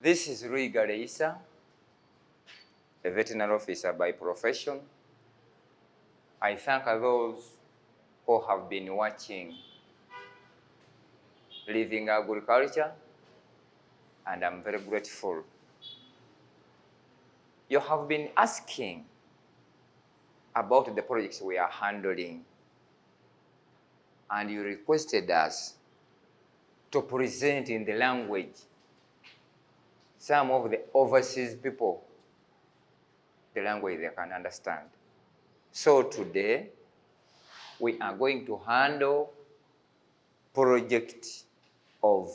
This is Luigare, a veterinary officer by profession. I thank those who have been watching Living Agriculture, and I'm very grateful. You have been asking about the projects we are handling, and you requested us to present in the language some of the overseas people, the language they can understand. So today, we are going to handle project of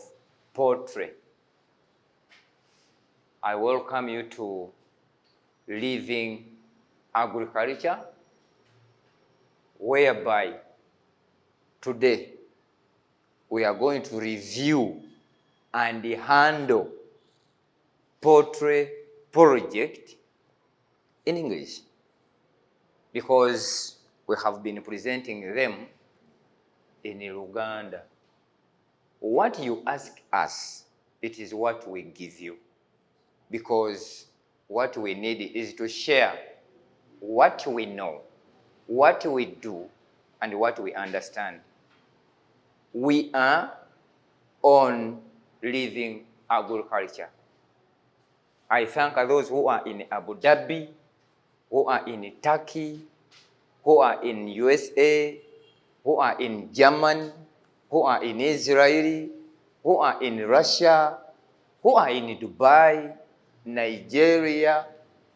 poultry. I welcome you to Living Agriculture, whereby today we are going to review and handle poultry project in English, because we have been presenting them in Uganda. What you ask us, it is what we give you, because what we need is to share what we know, what we do, and what we understand. We are on Living Agriculture. I thank those who are in Abu Dhabi, who are in Turkey, who are in USA, who are in Germany, who are in Israel, who are in Russia, who are in Dubai, Nigeria,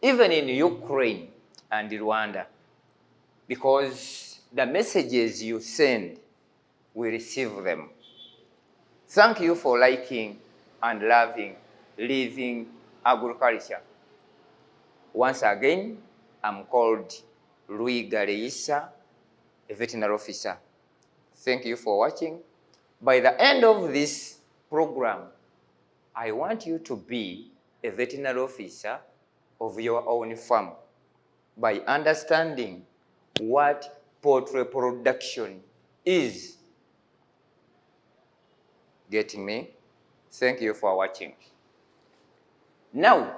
even in Ukraine and Rwanda. Because the messages you send, we receive them. Thank you for liking and loving Living Agriculture. Once again, I'm called Luigare, a veterinary officer. Thank you for watching. By the end of this program, I want you to be a veterinary officer of your own farm by understanding what poultry production is. Getting me? Thank you for watching. Now,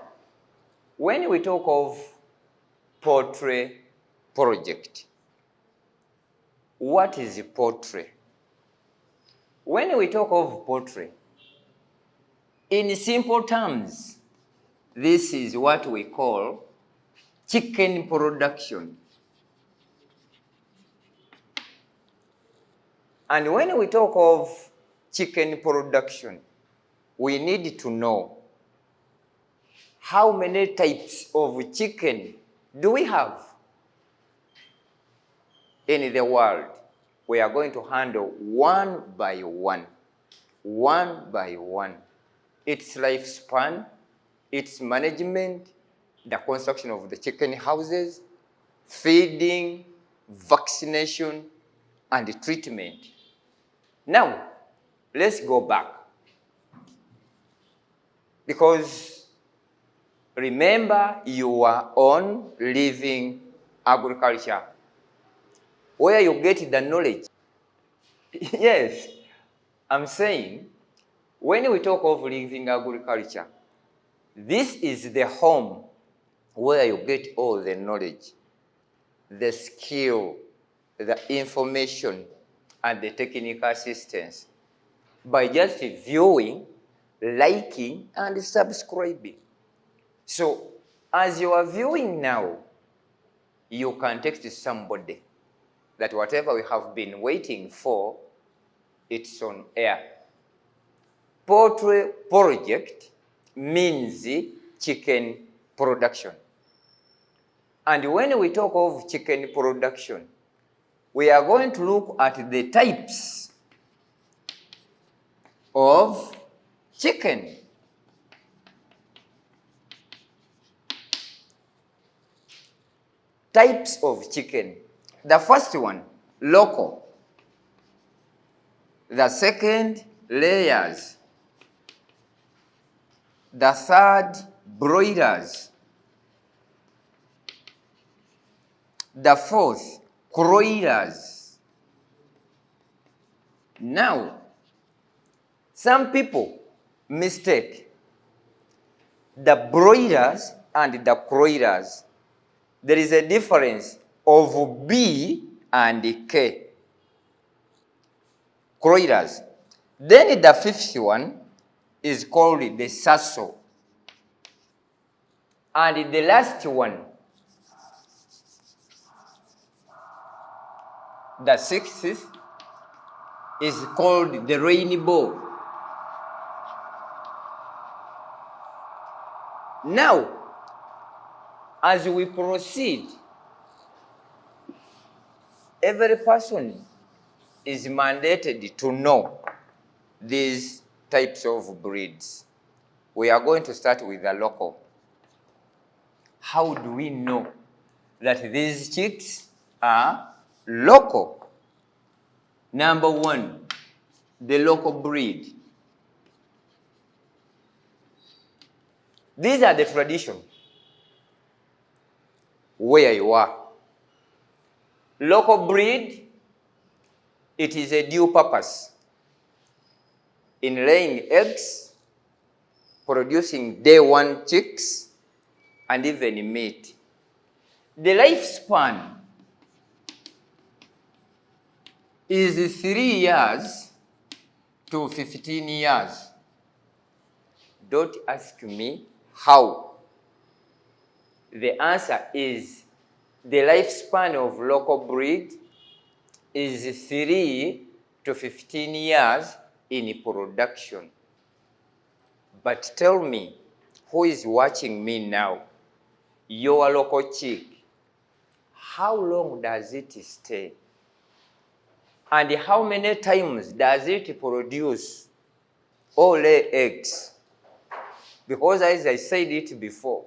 when we talk of poultry project, what is poultry? When we talk of poultry, in simple terms, this is what we call chicken production. And when we talk of chicken production, we need to know how many types of chicken do we have in the world. We are going to handle one by one, its lifespan, its management, the construction of the chicken houses, feeding, vaccination, and treatment. Now, let's go back. Because remember, you are on Living Agriculture, where you get the knowledge. Yes, I'm saying, when we talk of Living Agriculture, this is the home where you get all the knowledge, the skill, the information, and the technical assistance by just viewing, liking, and subscribing. So, as you are viewing now, you can text somebody that whatever we have been waiting for, it's on air. Poultry project means chicken production. And when we talk of chicken production, we are going to look at the types of chicken. Types of chicken. The first one, local. The second, layers. The third, broilers. The fourth, broilers. Now, some people mistake the broilers and the croilers, there is a difference of B and K. Croilers. Then the fifth one is called the sasso. And the last one, the sixth, is called the rainbow. Now, as we proceed, every person is mandated to know these types of breeds. We are going to start with the local. How do we know that these chicks are local? Number one, the local breed. These are the tradition where you are. Local breed, it is a dual purpose in laying eggs, producing day one chicks, and even meat. The lifespan is 3 years to 15 years. Don't ask me how. The answer is the lifespan of local breed is 3 to 15 years in production. But tell me, who is watching me now? Your local chick, how long does it stay? And how many times does it produce or lay eggs? Because as I said it before,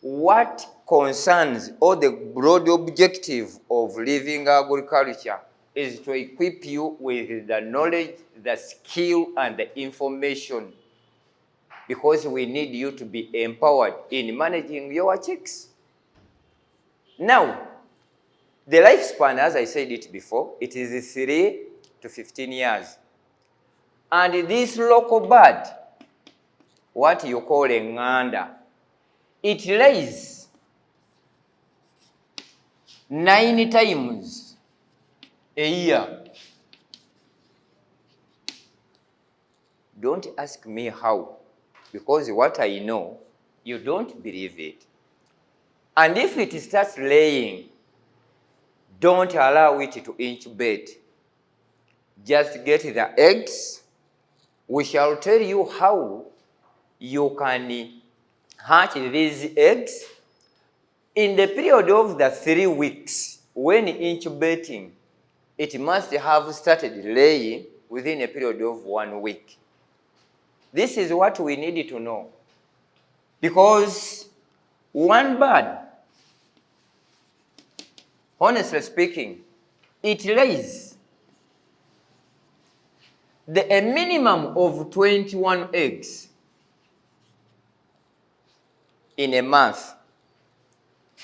what concerns or the broad objective of living agriculture is to equip you with the knowledge, the skill, and the information, because we need you to be empowered in managing your chicks. Now, the lifespan, as I said it before, it is 3 to 15 years. And this local bird, what you call a nganda, it lays 9 times a year. Don't ask me how, because what I know, you don't believe it. And if it starts laying, don't allow it to incubate. Just get the eggs. We shall tell you how you can hatch these eggs. In the period of the 3 weeks, when incubating, it must have started laying within a period of 1 week. This is what we need to know. Because one bird, honestly speaking, it lays a minimum of 21 eggs in a month.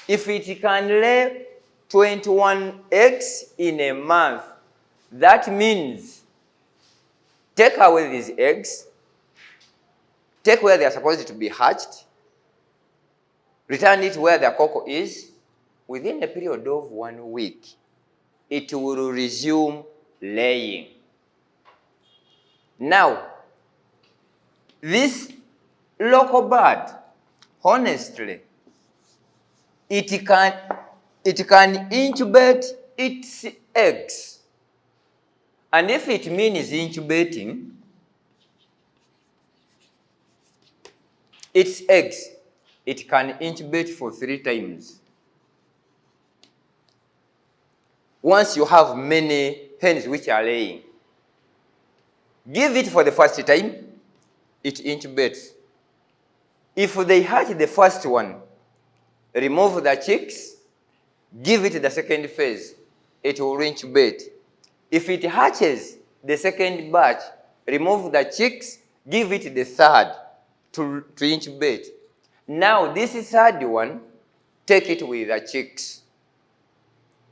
If it can lay 21 eggs in a month, that means take away these eggs, take where they are supposed to be hatched, return it where the cocoa is. Within a period of 1 week, it will resume laying. Now, this local bird, honestly, it can incubate its eggs. And if it means incubating its eggs, it can incubate for 3 times. Once you have many hens which are laying, give it for the first time, it incubates. If they hatch the first one, remove the chicks, give it the second phase, it will incubate. If it hatches the second batch, remove the chicks, give it the third to incubate. Now this third one, take it with the chicks.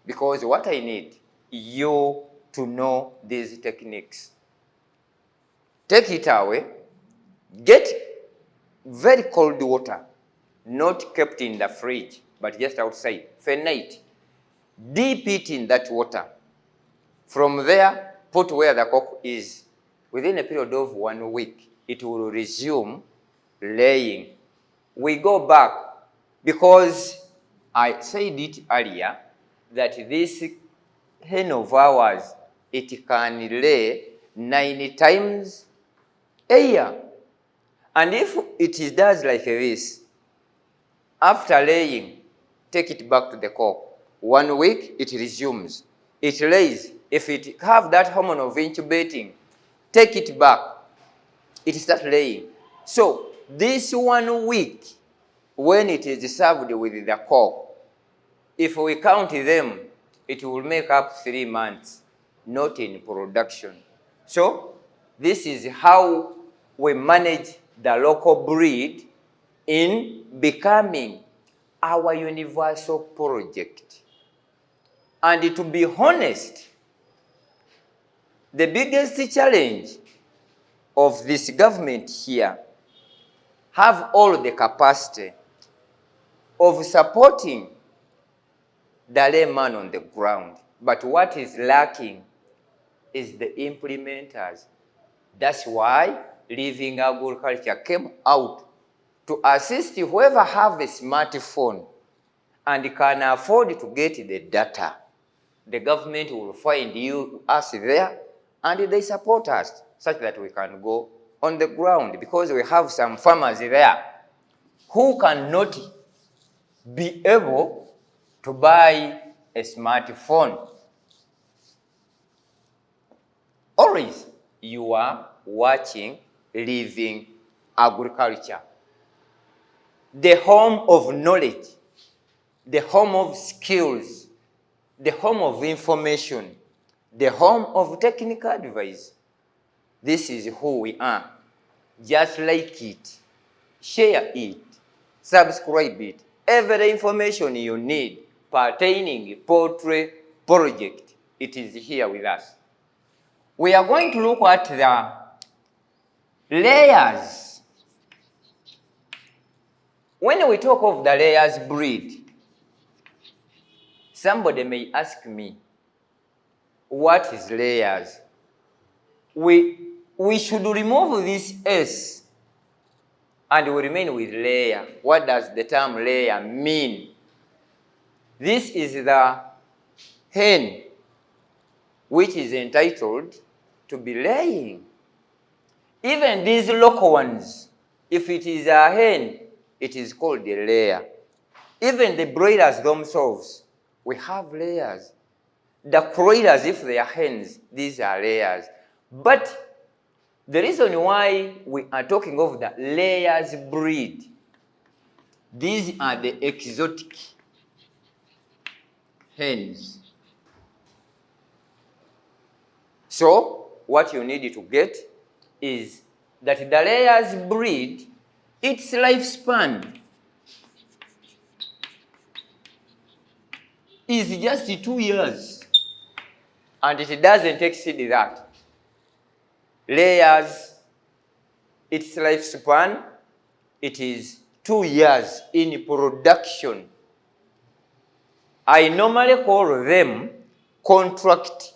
Because what I need you to know these techniques. Take it away, get very cold water, not kept in the fridge, but just outside, for night. Dip it in that water. From there, put where the cock is. Within a period of 1 week, it will resume laying. We go back because I said it earlier that this hen of ours, it can lay 9 times a year. And if it does like this, after laying, take it back to the cock. 1 week, it resumes. It lays. If it have that hormone of incubating, take it back. It starts laying. So this 1 week, when it is served with the cock, if we count them, it will make up 3 months, not in production. So this is how we manage the local breed in becoming our universal project. And to be honest, the biggest challenge of this government here have all the capacity of supporting the layman on the ground. But what is lacking is the implementers. That's why Living Agriculture came out to assist whoever have a smartphone and can afford to get the data. The government will find us there, and they support us such that we can go on the ground, because we have some farmers there who cannot be able to buy a smartphone. Always you are watching Living Agriculture, the home of knowledge, the home of skills, the home of information, the home of technical advice. This is who we are. Just like it, share it, subscribe it. Every information you need pertaining poultry project, it is here with us. We are going to look at the layers. When we talk of the layers breed, somebody may ask me, what is layers? We should remove this S and we remain with layer. What does the term layer mean? This is the hen which is entitled to be laying. Even these local ones, if it is a hen, it is called a layer. Even the broilers themselves, we have layers. The croilers, if they are hens, these are layers. But the reason why we are talking of the layers breed, these are the exotic hens. So what you need to get is that the layers breed, its lifespan is just 2 years, and it doesn't exceed that. Layers, its lifespan, it is 2 years in production. I normally call them contract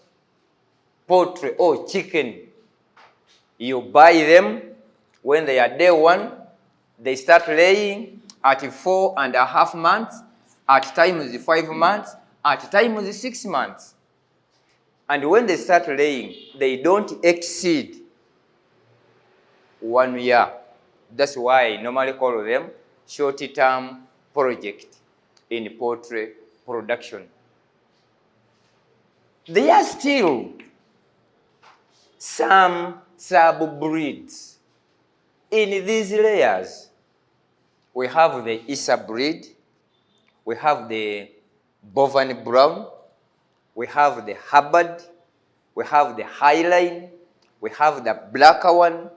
poultry or chicken. You buy them when they are day 1, they start laying at 4.5 months, at times 5 months, at times 6 months. And when they start laying, they don't exceed 1 year. That's why I normally call them short-term project in poultry production. There are still some sub-breeds in these layers. We have the Isa breed, we have the bovine brown, we have the Hubbard, we have the Highline, we have the blacker one.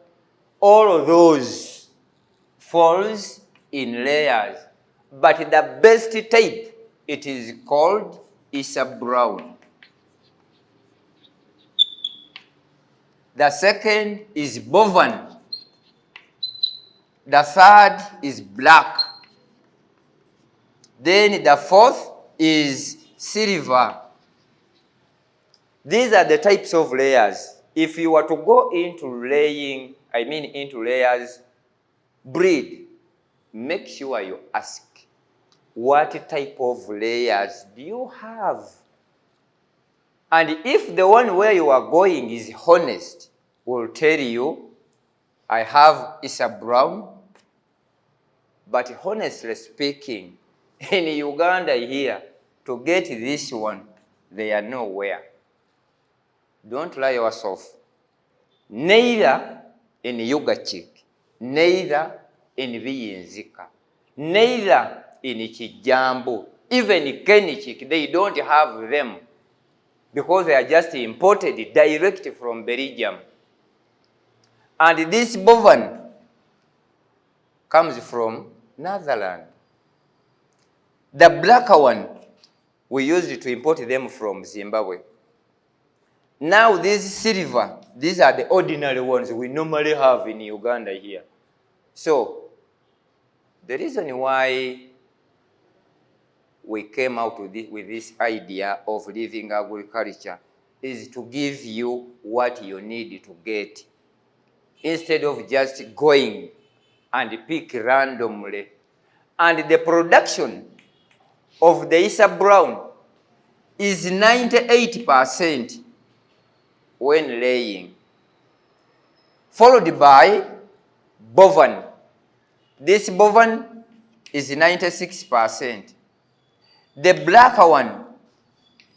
All of those falls in layers. But the best type, it is called Isa brown. The second is bovine. The third is black. Then the fourth is silver. These are the types of layers. If you were to go into laying, into layers, breed, make sure you ask, what type of layers do you have? And if the one where you are going is honest, will tell you, I have Isa Brown, but honestly speaking, in Uganda here, to get this one, they are nowhere. Don't lie yourself. Neither in Yugachik, neither in Viyinzika, neither in Kijambo, even in Kenichik, they don't have them because they are just imported direct from Belgium. And this bovine comes from Netherlands. The blacker one, we used to import them from Zimbabwe. Now these silver, these are the ordinary ones we normally have in Uganda here. So the reason why we came out with this idea of living agriculture is to give you what you need to get, instead of just going and pick randomly. And the production of the Isa Brown is 98% when laying, followed by bovine. This bovine is 96%. The blacker one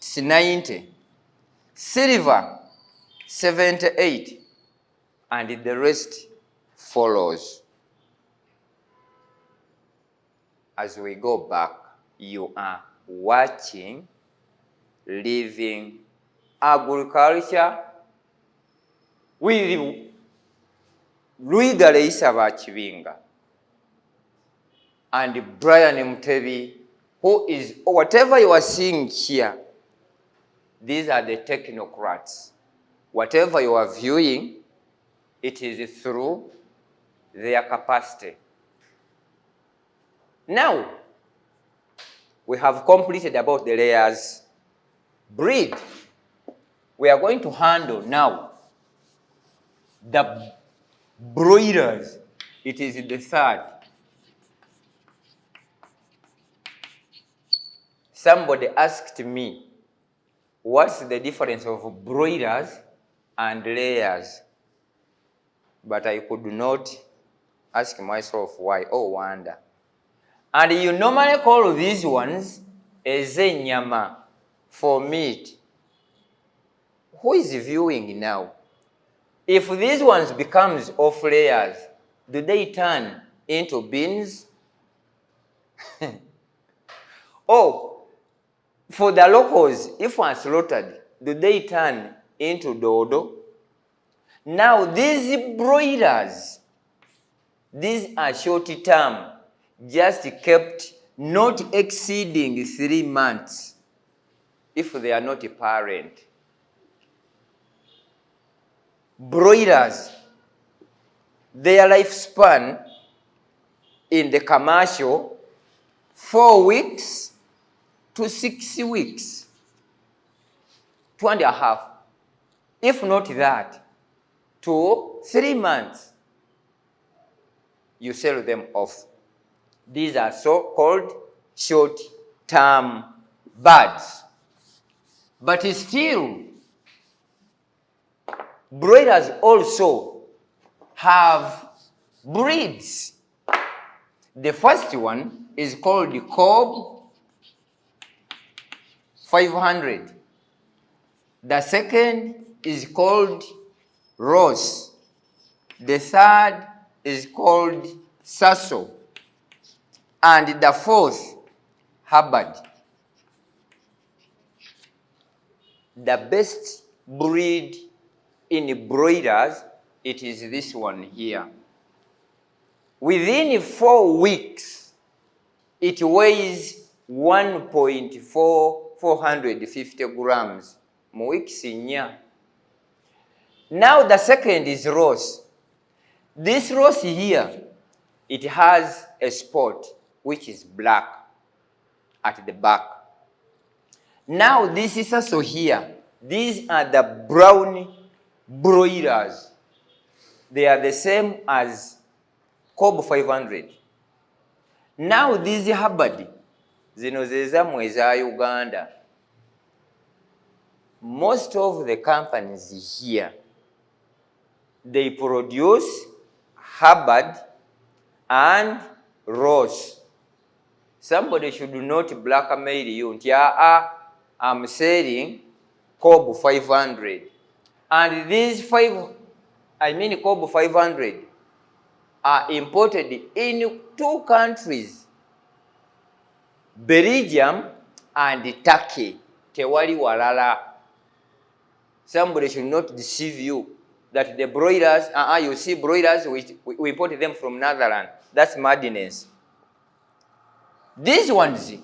is 90. Silver, 78. And the rest follows. As we go back, you are watching Living Agriculture with Luigare Isabachibinga and Brian Mutebi, who is, whatever you are seeing here, these are the technocrats. Whatever you are viewing, it is through their capacity. Now, we have completed about the layers. Breed. We are going to handle now the broilers. It is the third. Somebody asked me, what's the difference of broilers and layers? But I could not ask myself why or wonder. And you normally call these ones nyama for meat. Who is viewing now? If these ones becomes off layers, do they turn into beans? Oh, for the locals, if one slaughtered, do they turn into dodo? Now these broilers, these are short term, just kept not exceeding 3 months if they are not a parent. Broilers, their lifespan in the commercial, 4 weeks to 6 weeks, 2.5, if not that, to 3 months, you sell them off. These are so-called short-term birds. But still, broilers also have breeds. The first one is called the Cobb 500. The second is called Ross. The third is called Sasso. And the fourth, Hubbard. The best breed in broilers, it is this one here. Within 4 weeks, it weighs 450 grams. Now the second is Ross. This Ross here, It has a spot which is black at the back. Now this is also here. These are the brown broilers. They are the same as Cobb 500. Now these Hubbard, zino ze zammwe eza Uganda. Most of the companies here, they produce Hubbard and Ross. Somebody should not blackmail you. I'm selling Cobb 500. And these Cobb 500 are imported in 2 countries, Belgium and Turkey. Tewali walala. Somebody should not deceive you that the broilers, you see broilers, we import them from Netherlands. That's madness. These ones,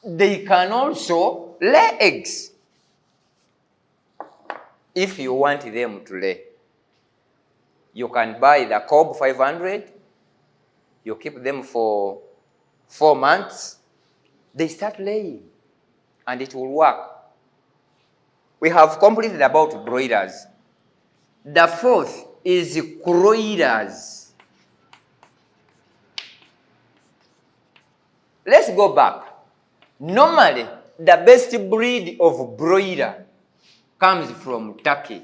they can also lay eggs if you want them to lay. You can buy the Cobb 500, you keep them for 4 months, they start laying, and it will work. We have completed about broilers. The 4th is croilers. Let's go back. Normally, the best breed of broiler comes from Turkey,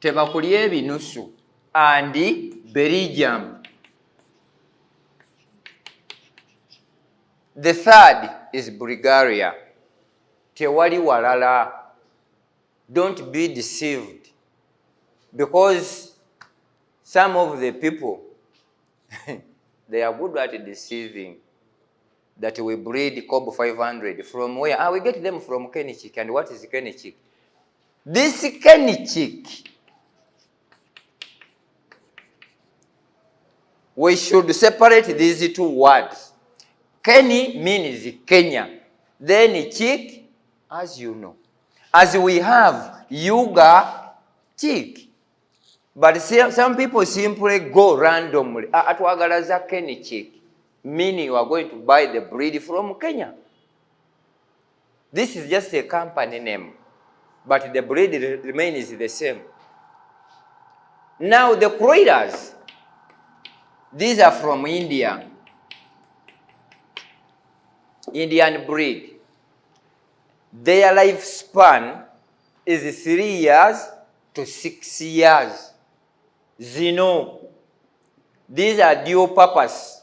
tebakulya ebinusu, and Belgium. The 3rd is Bulgaria. Tewali walala. Don't be deceived, because some of the people they are good at deceiving that we breed Cobb 500 from where? We get them from Kenchik. And what is Kenchik? This Kenchik, we should separate these 2 words. Kenny means Kenya. Then chick, as you know. As we have Yuga chick. But some people simply go randomly. Atwagalaza Kenny chick. Meaning you are going to buy the breed from Kenya. This is just a company name, but the breed remains the same. Now the croilers, these are from India. Indian breed. Their lifespan is 3 years to 6 years. Zino. These are dual purpose.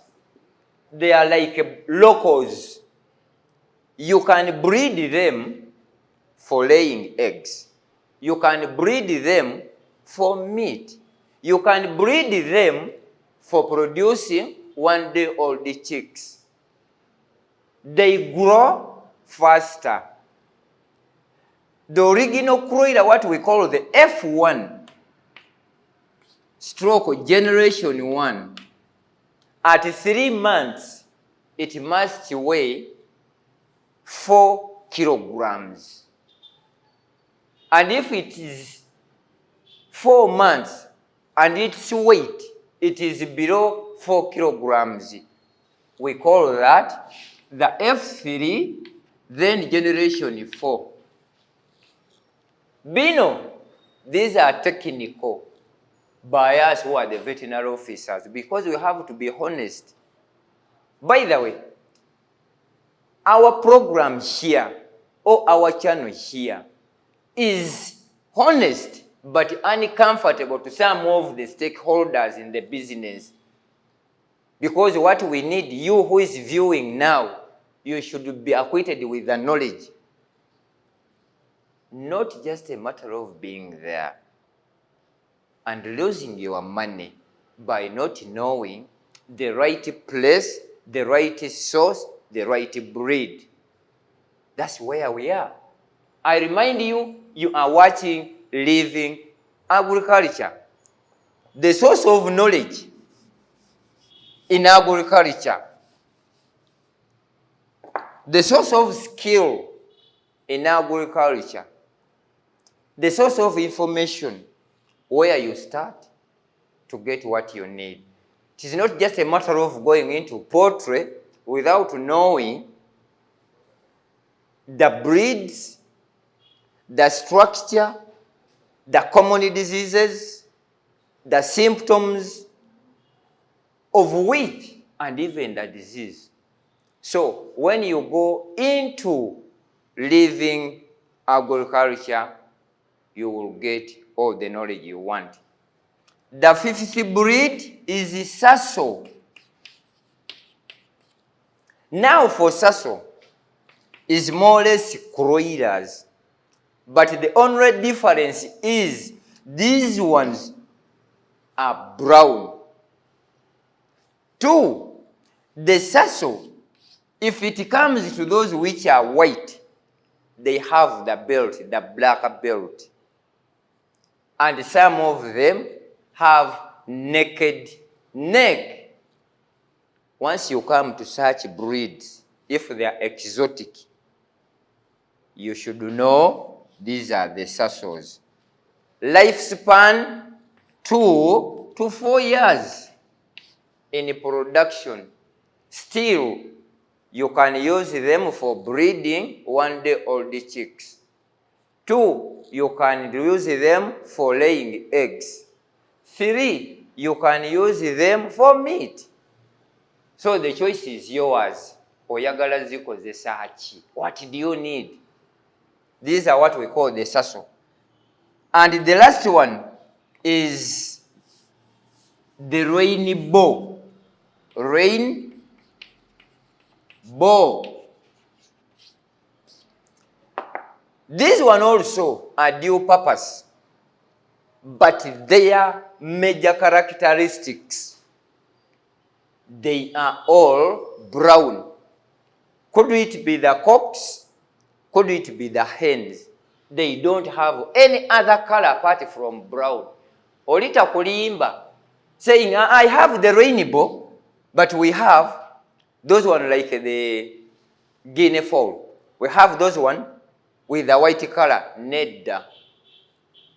They are like locals. You can breed them for laying eggs. You can breed them for meat. You can breed them for producing 1-day-old chicks. They grow faster. The original croiler, what we call the F1, stroke generation 1, at 3 months, it must weigh 4 kilograms. And if it is 4 months and its weight, it is below 4 kilograms, we call that the F3, then generation 4. Bino, these are technical by us who are the veterinary officers, because we have to be honest. By the way, our program here, or our channel here, is honest but uncomfortable to some of the stakeholders in the business. Because what we need, you who is viewing now, you should be acquainted with the knowledge. Not just a matter of being there and losing your money by not knowing the right place, the right source, the right breed. That's where we are. I remind you, you are watching Living Agriculture. The source of knowledge in agriculture. The source of skill in agriculture. The source of information, where you start, to get what you need. It is not just a matter of going into poultry without knowing the breeds, the structure, the common diseases, the symptoms of which, and even the disease. So when you go into living agriculture, you will get all the knowledge you want. The fifth breed is Sasso. Now for Sasso is more or less croilers, but the only difference is these ones are brown. Two, the Sasso, if it comes to those which are white, they have the belt, the black belt. And some of them have naked neck. Once you come to such breeds, if they are exotic, you should know these are the Sassos. Lifespan 2 to 4 years in production. Still, you can use them for breeding 1-day-old chicks. 2, you can use them for laying eggs. 3, you can use them for meat. So the choice is yours. Oyagala zikozesa ki? What do you need? These are what we call the Sasso. And the last one is the rainbow. Rainbow. This one also are dual purpose, but their major characteristics, they are all brown. Could it be the cocks? Could it be the hens? They don't have any other color apart from brown. Olita kulimba saying, I have the rainbow, but we have those one like the guinea fowl. We have those one with the white color, nedda.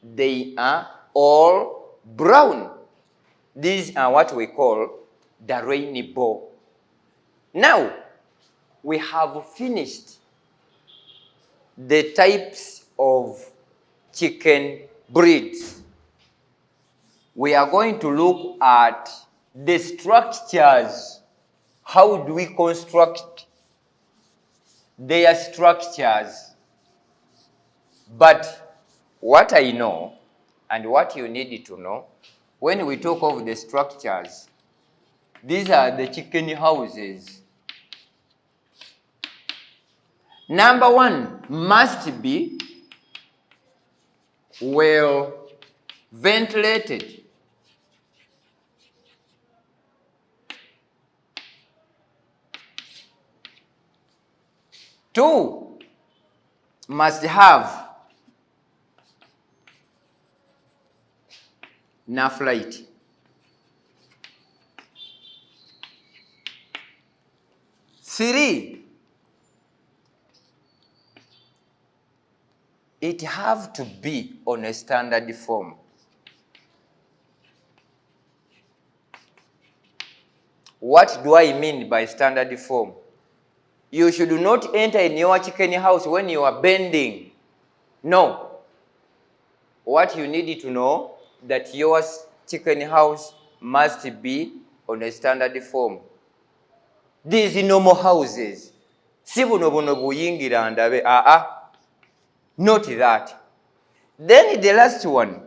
They are all brown. These are what we call the rainbow. Now, we have finished the types of chicken breeds. We are going to look at the structures. How do we construct their structures? But what I know and what you need to know, when we talk of the structures, these are the chicken houses. Number one must be well ventilated. Two, must have enough light. Three, it have to be on a standard form. What do I mean by standard form? You should not enter in your chicken house when you are bending. No. What you need to know that your chicken house must be on a standard form. These normal houses. Si buno buno buyingira ndabe. Not that. Then the last one.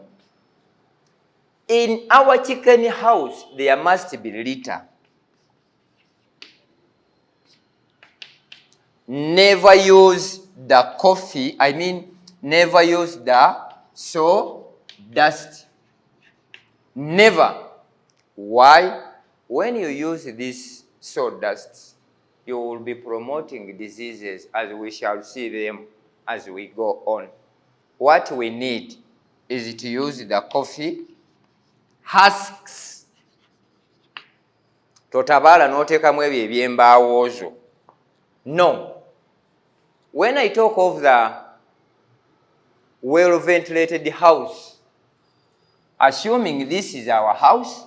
In our chicken house, there must be litter. Never use the coffee, never use the sawdust. Never. Why? When you use this sawdust, you will be promoting diseases, as we shall see them as we go on. What we need is to use the coffee husks. Totabala notekamu ebyo ebyembaawozo. No. When I talk of the well-ventilated house, Assuming this is our house,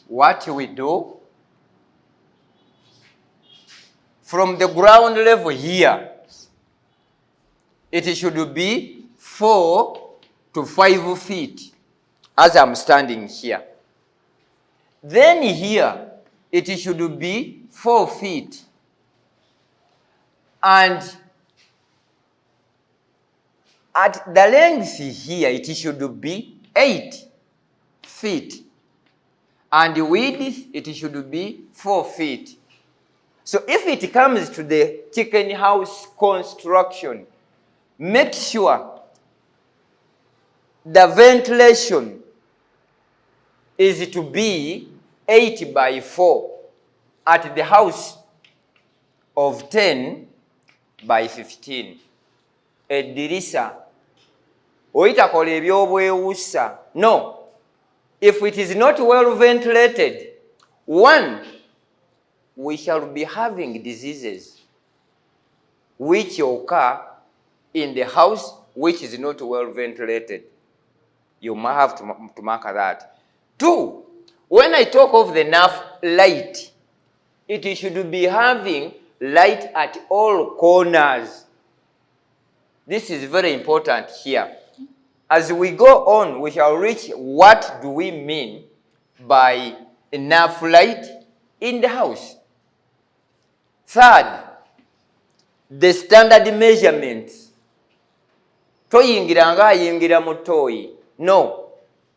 what we do, from the ground level here, it should be 4 to 5 feet as I'm standing here. Then here, it should be 4 feet. And at the length here, it should be 8 feet. And the width, it should be 4 feet. So if it comes to the chicken house construction, make sure the ventilation is to be 8 by 4 at the house of 10 by 15. Eddirisa oyitakola ebyobwewussa. No. If it is not well ventilated, one, we shall be having diseases which occur in the house which is not well ventilated. You might have to mark that. Two, when I talk of the enough light, it should be having light at all corners. This is very important here. As we go on, we shall reach what do we mean by enough light in the house. Third, the standard measurements. Toyingira nga ayingira mu toyi. No.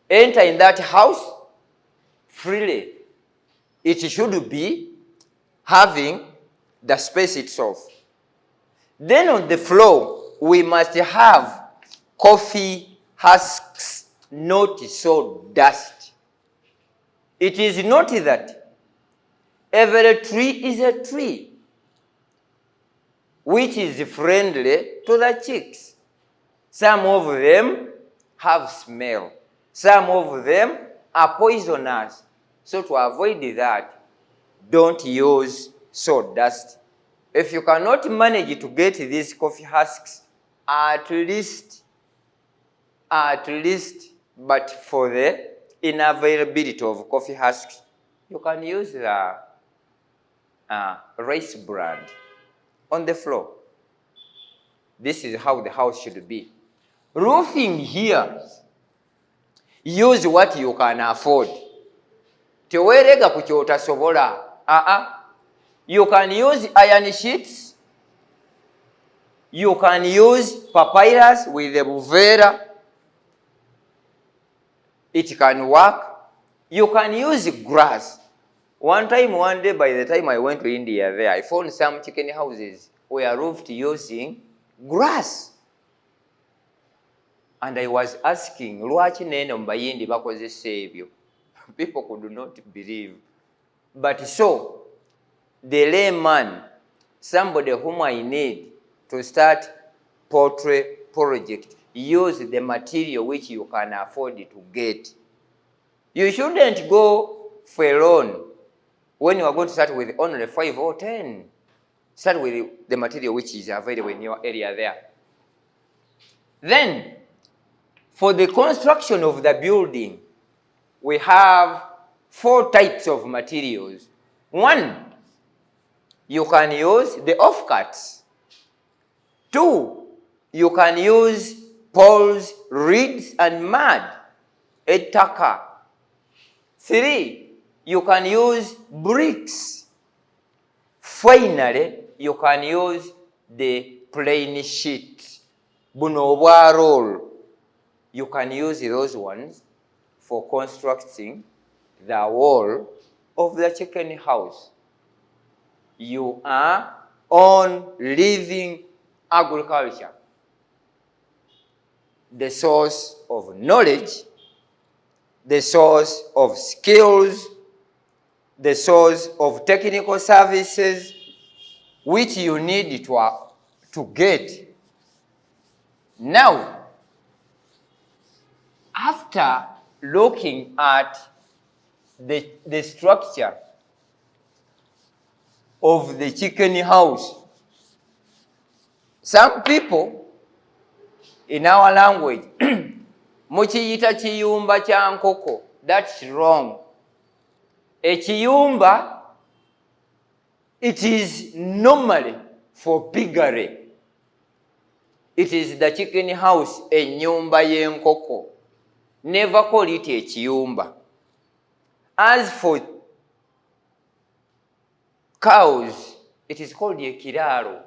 Enter in that house freely. It should be having the space itself. Then on the floor, we must have coffee husks, not sawdust. It is not that every tree is a tree which is friendly to the chicks. Some of them have smell. Some of them are poisonous. So to avoid that, don't use sawdust. If you cannot manage to get these coffee husks, at least, but for the unavailability of coffee husks, you can use the rice bran on the floor. This is how the house should be. Roofing here, use what you can afford. Tewerega kuchota sobola. You can use iron sheets. You can use papyrus with the buvera. It can work. You can use grass. One day, by the time I went to India there, I found some chicken houses were roofed using grass. And I was asking, lwaki neno mbayindi bakozesa ebyo? People could not believe. But so, the layman, somebody whom I need to start poultry project, use the material which you can afford to get. You shouldn't go for a loan when you are going to start with only 5 or 10. Start with the material which is available in your area there. Then, for the construction of the building, we have 4 types of materials. One, you can use the offcuts. 2, you can use poles, reeds, and mud, ettaka. 3, you can use bricks. Finally, you can use the plain sheet. Buno obwa roll. You can use those ones for constructing the wall of the chicken house. You are on living agriculture, the source of knowledge, the source of skills, the source of technical services which you need to get. Now, after looking at the structure of the chicken house, some people in our language, mukiyita kiyumba kya nkoko. That's wrong. Ekiyumba, it is normally for piggery. It is the chicken house, ennyumba y'enkoko. Never call it ekiyumba. As for cows, it is called ekiraalo.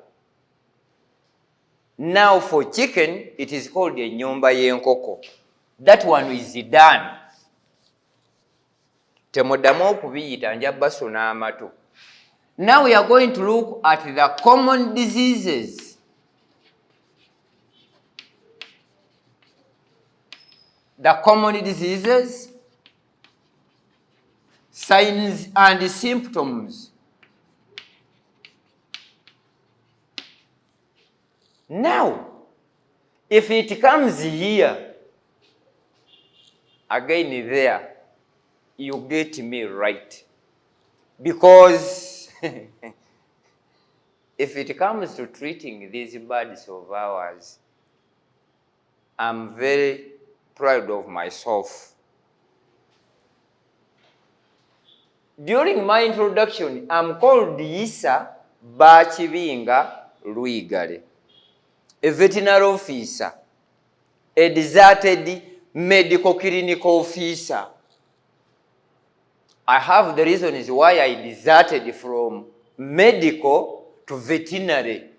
Now for chicken, it is called ennyumba y'enkoko. That one is done. Temuddamu okubiyita nja basuna amatu. Now we are going to look at the common diseases. The common diseases, signs and symptoms. Now, if it comes here, again there, you get me right. Because if it comes to treating these birds of ours, I'm very proud of myself. During my introduction, I'm called Isa Bachibinga Luigare, a veterinary officer, a deserted medical clinic officer. I have the reasons why I deserted from medical to veterinary.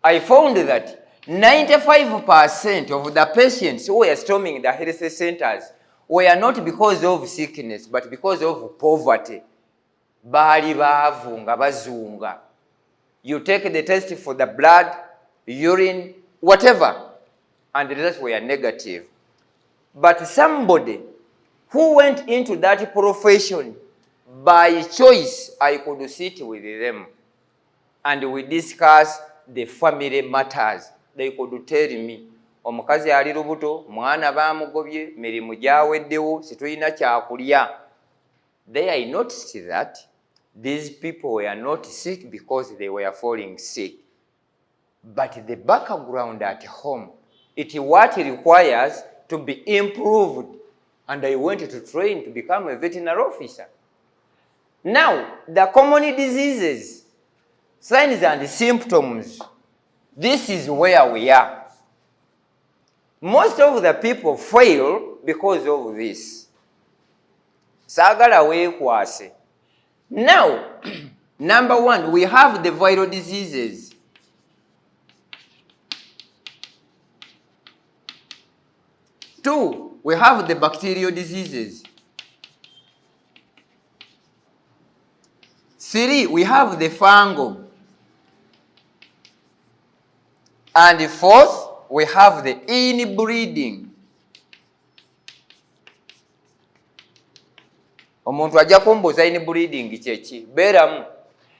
I found that 95% of the patients who were storming the health centers were not because of sickness, but because of poverty. Baali baavu nga bazunga. You take the test for the blood, urine, whatever, and the results were negative. But somebody who went into that profession by choice, I could sit with them and we discuss the family matters. They could tell me, omukazi ali lubuto, mwana bamugobye, mirimu gyaweddewo, situlina kyakulya. There I noticed that these people were not sick because they were falling sick. But the background at home, it what requires to be improved. And I went to train to become a veterinary officer. Now, the common diseases, signs and symptoms, this is where we are. Most of the people fail because of this. Sagala wekwase. Now, number one, we have the viral diseases. Two, we have the bacterial diseases. Three, we have the fungal. And fourth, we have the inbreeding. Omuntu ajja kumbuuza inbreeding kyeki beeramu.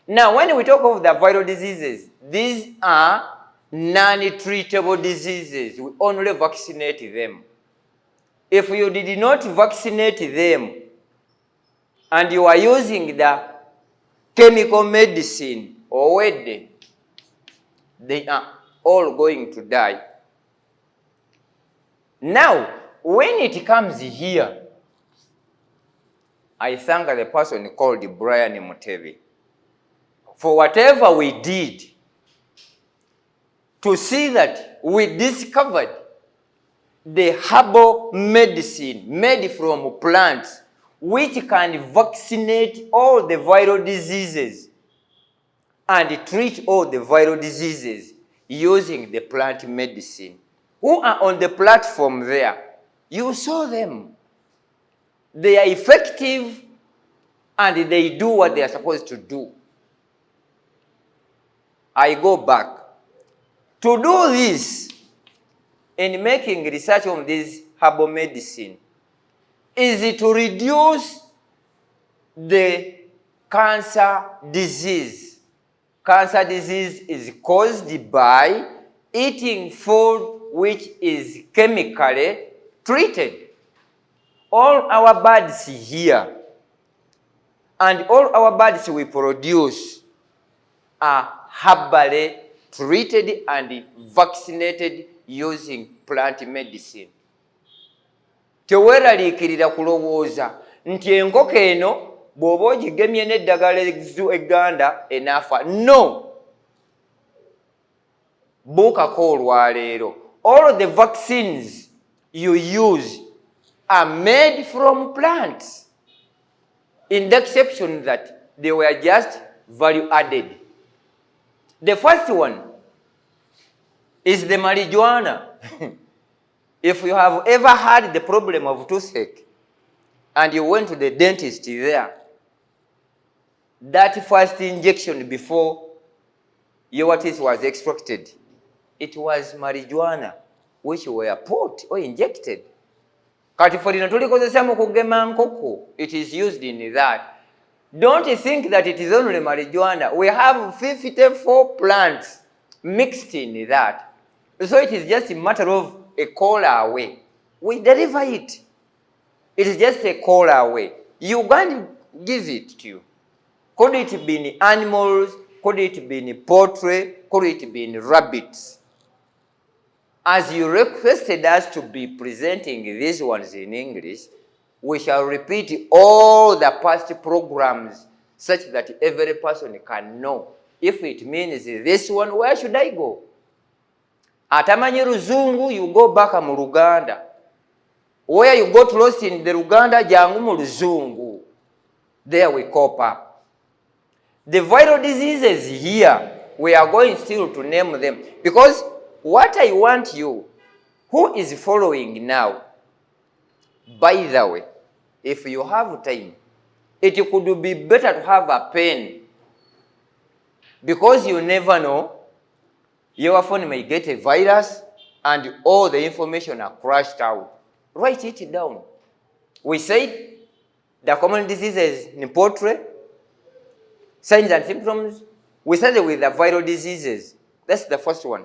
Now, when we talk of the viral diseases, these are non-treatable diseases. We only vaccinate them. If you did not vaccinate them and you are using the chemical medicine already, they are all going to die. Now, when it comes here, I thank the person called Brian Mutebi for whatever we did to see that we discovered the herbal medicine made from plants which can vaccinate all the viral diseases and treat all the viral diseases using the plant medicine. Who are on the platform there? You saw them. They are effective and they do what they are supposed to do. I go back. To do this, in making research on this herbal medicine, is to reduce the cancer disease. Cancer disease is caused by eating food which is chemically treated. All our birds here and all our birds we produce are herbally treated and vaccinated using plant medicine. Teweeraliikirira kulowooza nti enkoko eno bw'oba ogigemye n'eddagala egganda enaafa. No! Buukako olwaleero. All of the vaccines you use are made from plants, in the exception that they were just value added. The first one is the marijuana. If you have ever had the problem of toothache and you went to the dentist there, that first injection before your teeth was extracted, it was marijuana which were put or injected. Kati folino tulikozesa mu kugema nkoko, it is used in that. Don't think that it is only marijuana. We have 54 plants mixed in that. So it is just a matter of a call away. We deliver it. It is just a call away. You can't give it to you. Could it be in animals? Could it be in poultry? Could it be in rabbits? As you requested us to be presenting these ones in English, we shall repeat all the past programs such that every person can know. If it means this one, where should I go? Atamanyi Luzungu, you go back mu Luganda. Where you got lost in the Luganda, jangu mu Luzungu. There we cope up. The viral diseases here, we are going still to name them. Because what I want you, who is following now, by the way, if you have time, it could be better to have a pen. Because you never know, your phone may get a virus and all the information are crashed out. Write it down. We said the common diseases in poultry, signs and symptoms. We started with the viral diseases. That's the first one.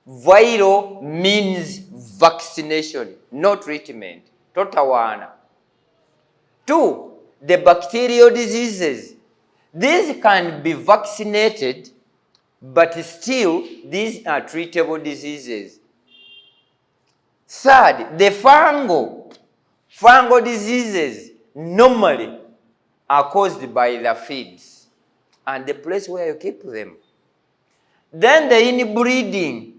Viral means vaccination, no treatment. Totawana. 2, the bacterial diseases. These can be vaccinated, but still these are treatable diseases. 3rd, the fungal. Fungal diseases normally are caused by the feeds and the place where you keep them. Then the inbreeding.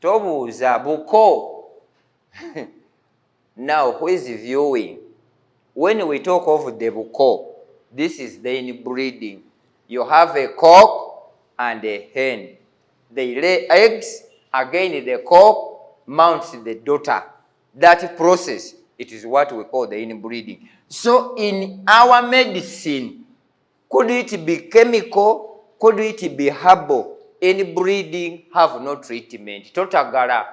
Tobuza, buko. Now, who is viewing? When we talk of the buko, this is the inbreeding. You have a cock and a hen. They lay eggs. Again, the cock mounts the daughter. That process, it is what we call the inbreeding. So in our medicine, could it be chemical? Could it be herbal? Inbreeding have no treatment. Totagara.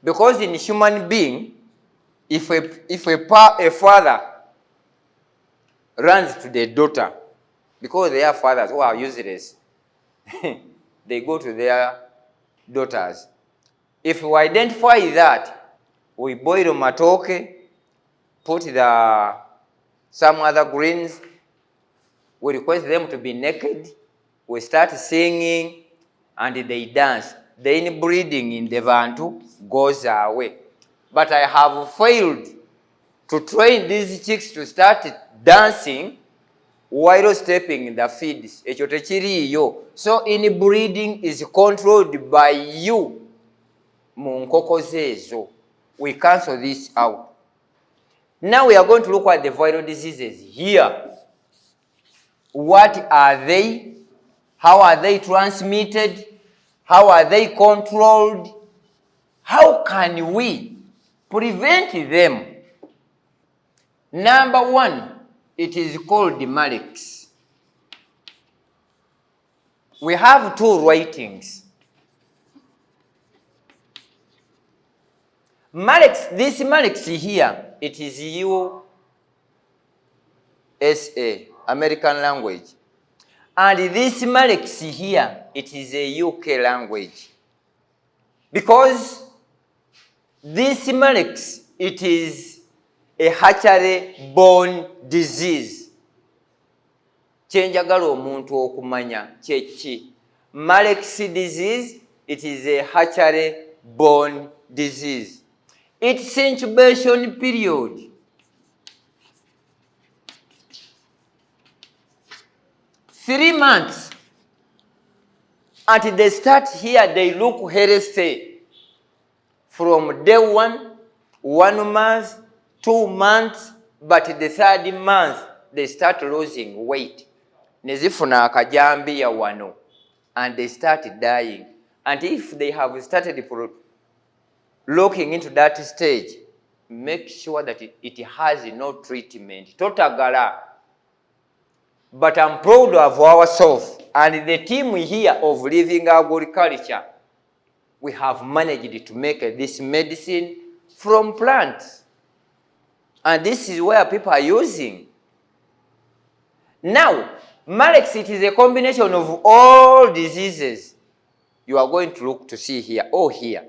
Because in human being, if a father runs to the daughter, because they are fathers who are useless, they go to their daughters. If we identify that, we boil matoke, put some other greens, we request them to be naked, we start singing, and they dance. The inbreeding in the Bantu goes away. But I have failed to train these chicks to start dancing while stepping in the feeds. So inbreeding is controlled by you. We cancel this out. Now we are going to look at the viral diseases here. What are they? How are they transmitted? How are they controlled? How can we prevent them? Number 1, it is called the Malex. We have 2 writings. Malex, this Malex here, it is USA, American language. And this Malex here, it is a UK language. Because this Malex, it is a hatchery-borne disease. Chenjagala omuntu okumanya chechi. Malex disease It is a hatchery-borne disease. Its incubation period, 3 months. At the start here, they look healthy. From day 1 month, 2 months, but the 3rd month, they start losing weight. Nezifuna akajambiya wano, and they start dying. And if they have started looking into that stage, make sure that it has no treatment. Totagala. But I'm proud of ourselves and the team here of Living Agriculture. We have managed to make this medicine from plants. And this is where people are using. Now, Malex, it is a combination of all diseases. You are going to look to see here, here.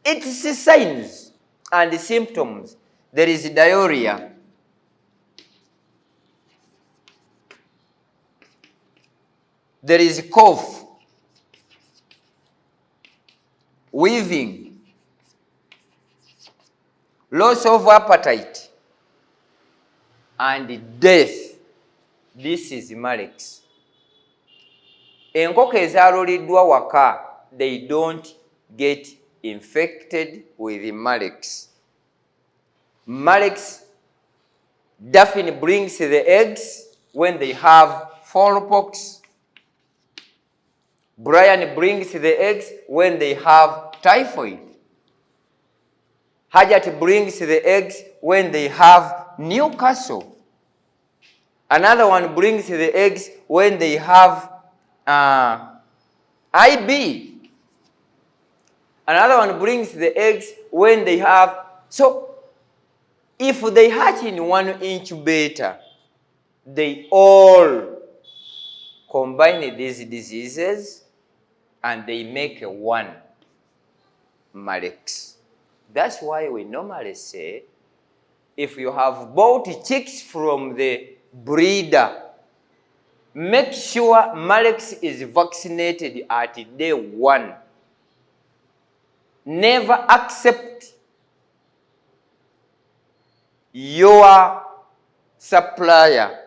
Its signs and symptoms. There is diarrhea. There is cough, weaving, loss of appetite, and death. This is Malex. Enkoko ezaluliddwa waka, they don't get infected with Malex. Malex definitely brings the eggs when they have smallpox. Brian brings the eggs when they have typhoid. Hajat brings the eggs when they have Newcastle. Another one brings the eggs when they have IB. Another one brings the eggs when they have... So, if they hatch in one incubator, they all combine these diseases and they make one Malex. That's why we normally say, if you have bought chicks from the breeder, make sure Malex is vaccinated at day 1. Never accept your supplier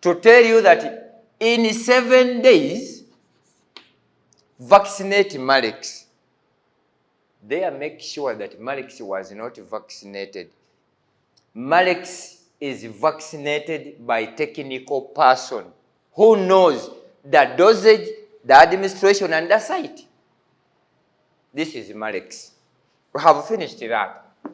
to tell you that in 7 days, vaccinate Malex. There, make sure that Malex was not vaccinated. Malex is vaccinated by technical person who knows the dosage, the administration, and the site. This is Malex. We have finished that.